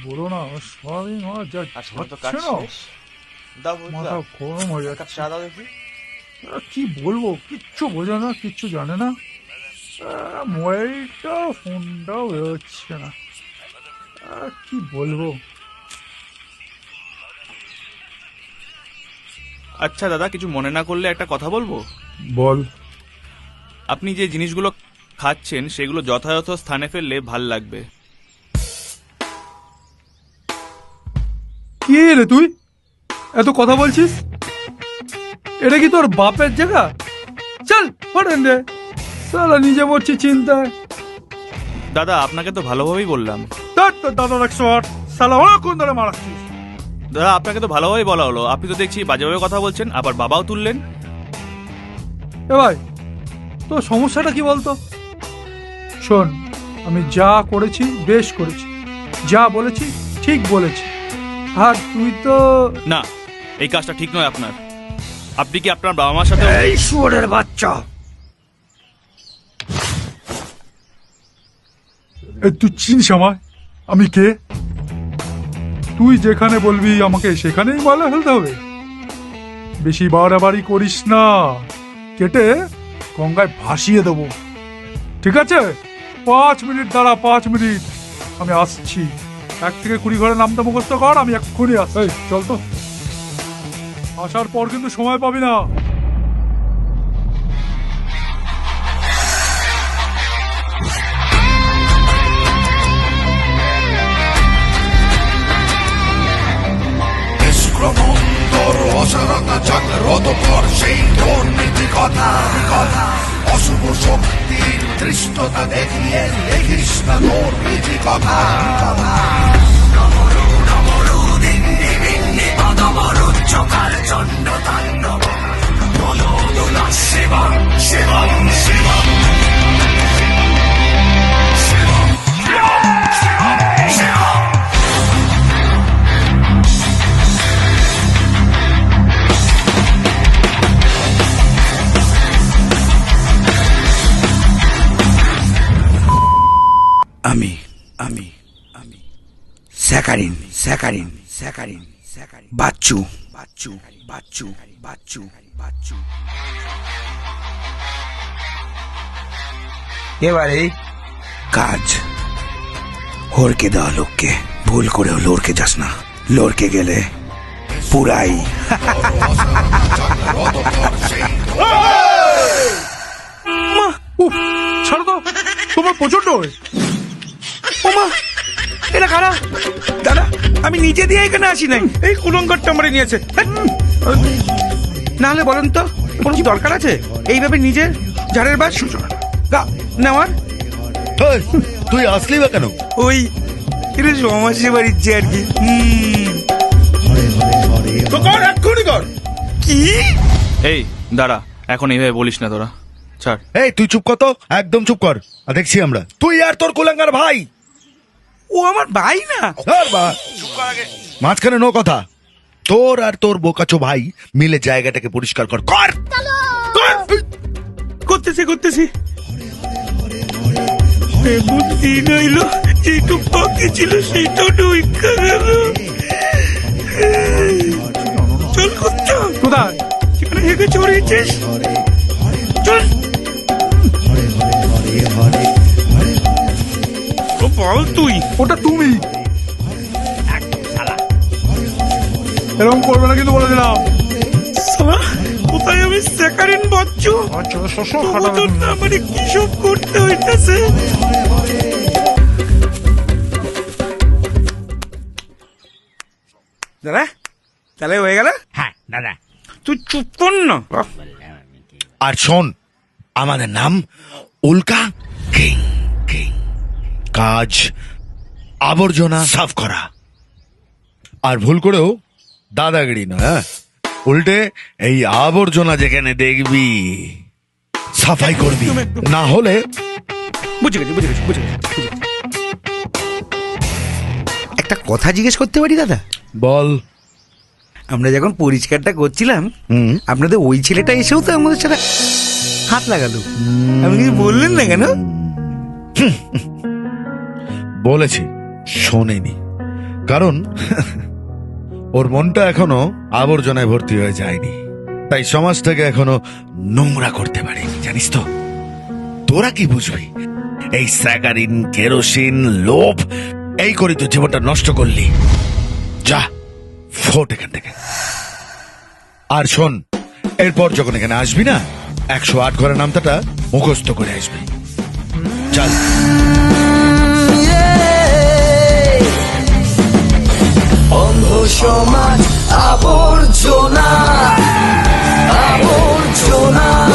বলো না, সারাদিন আমার যা তো কাজ হচ্ছে না, শেষ। দাও মাথা গরম হয়ে কাপ যাচ্ছে। চা দাও দেখি। কি বলবো, কিচ্ছু বোঝে না, কিচ্ছু জানে না। মোবাইলটা ফোনটাও বেরোচ্ছে না। কি বলবো। আচ্ছা দাদা, কিছু মনে না করলে একটা কথা বলবো। বল। আপনি যে জিনিসগুলো খাচ্ছেন সেগুলো যথাযথ স্থানে ফেললে ভাল লাগবে। কি রে তুই এত কথা বলছিস? এটা কি তোর বাপের জায়গা? চল ফটেন রে, সালা নিজে মরছি চিন্তায়। দাদা, আপনাকে তো ভালোভাবেই বললাম। তোর দাদা একশো আট, সালা অনেকক্ষণ ধরে মারাচ্ছিস। দাদা, আপনাকে তো ভালোভাবেই বলা হলো, আপনি তো দেখছি বাজেভাবে কথা বলছেন, আবার বাবাও তুললেন। এ ভাই, তোর সমস্যাটা কি বলতো? শোন, আমি যা করেছি বেশ করেছি, যা বলেছি ঠিক বলেছি। আর তুই তো না, এই কাজটা ঠিক নয় আপনার। আপনি কি আপনার বাবা মার সাথে? এই শুয়োরের বাচ্চা, তুই চিনিস আমায়? আমি কে? তুই যেখানে বলবি আমাকে সেখানেই মালা ফেলতে হবে। বেশি বাড়াবাড়ি করিস না, কেটে গঙ্গায় ভাসিয়ে দেবো। ঠিক আছে? 5 মিনিট দাঁড়া, 5 মিনিট, আমি আসছি। 1 থেকে 20 ঘরের নামটা মুখস্থ কর, আমি এক্ষুনি আসছি। চল তো, আসার পর কিন্তু সময় পাবি না। অসারতা জাগ্রত কর সেই দুর্নীতি কথা, অশুভ শক্তির দৃষ্টতা দেখিয়ে দেখিস না দুর্নীতি কথা। শিবম শিবম শিবম আমি আমি আমি saccharin saccharin saccharin saccharin Bachchu Bachchu Bachchu Bachchu Bachchu. এবারে কাজ হরকে দেওয়া লোককে ভুল করেও লড়কে যাস না, লড়কে গেলে পুরাই। ছাড়ো তো, তোমার প্রচন্ড। ওমা, এটা কারা? দাদা, আমি নিজে দিয়ে এখানে আসি নাই, এই কুলঙ্গরটা আমারে নিয়েছে। না হলে বলেন তো, কোনো কি দরকার আছে এইভাবে নিজের ঝাড়ের বাস নেওয়ার? তুই আসলি বা কেন? ওই এটা সমাজে বাড়ির আর কি। তো কর, এক্ষুনি কর। কি? এই দাঁড়া, এখন এইভাবে বলিস না তোরা, ছাড়। এই তুই চুপ কর তো, একদম চুপ কর। দেখছি আমরা, তুই আর তোর কুলাঙ্গার ভাই। ও আমার ভাই না। মাঝখানে নো কথা। তোর আর তোর বোকাচো ভাই মিলে জায়গাটাকে পরিষ্কার কর। কর করতেছি করতেছি। এমন দিন হইল, যেটু বাকি ছিল সেইটাও ঢুইকা গেল। চল করতে কোথায়? সেখানে হেগে চড়িয়েছিস। চল বল তুই। ওটা তুমি। এরকম করবে না কিন্তু বলে দিলাম। শালা, কোথায় আমি স্যাকারিন বাচ্চু? তোর না মানে কি সব করতে হইতেছে। দাদা, তাহলে হয়ে গেল? হ্যাঁ দাদা। তুই চুপ কর না। আর শোন, আমাদের নাম উল্কা কিং কিং। কাজ আবর্জনা সাফ করা, আর ভুল করেও দাদাগিরি না। উল্টে এই আবর্জনা যেখানে দেখবি সাফাই করবি, না হলে। বুঝে গেছি বুঝে গেছি বুঝে গেছি। একটা কথা জিজ্ঞেস করতে পারি দাদা? বল। আমরা যখন পরিষ্কারটা করছিলাম, আপনাদের ওই ছেলেটা এসেও তো আমাদের সাথে হাত লাগালো। আপনি কিছু বললেন না কেন? বলেছি, শোনেনি। কারণ ওর মনটা এখনো আবর্জনায় ভর্তি হয়ে যায়নি, তাই সমাজটাকে এখনো নোংরা করতে পারেনি, জানিস তো? তোরা কি বুঝবি? এই স্যাকারিন, কেরোসিন, লোভ এই করে তো জীবনটা নষ্ট করলি। যা, ফোট এখান থেকে। আর শোন, এরপর যখন এখানে আসবি না, 108 ঘরের নামটাটা মুখস্থ করে আসবি। চল। অন্ধ সমাজ আবর্জনা, আবর্জনা।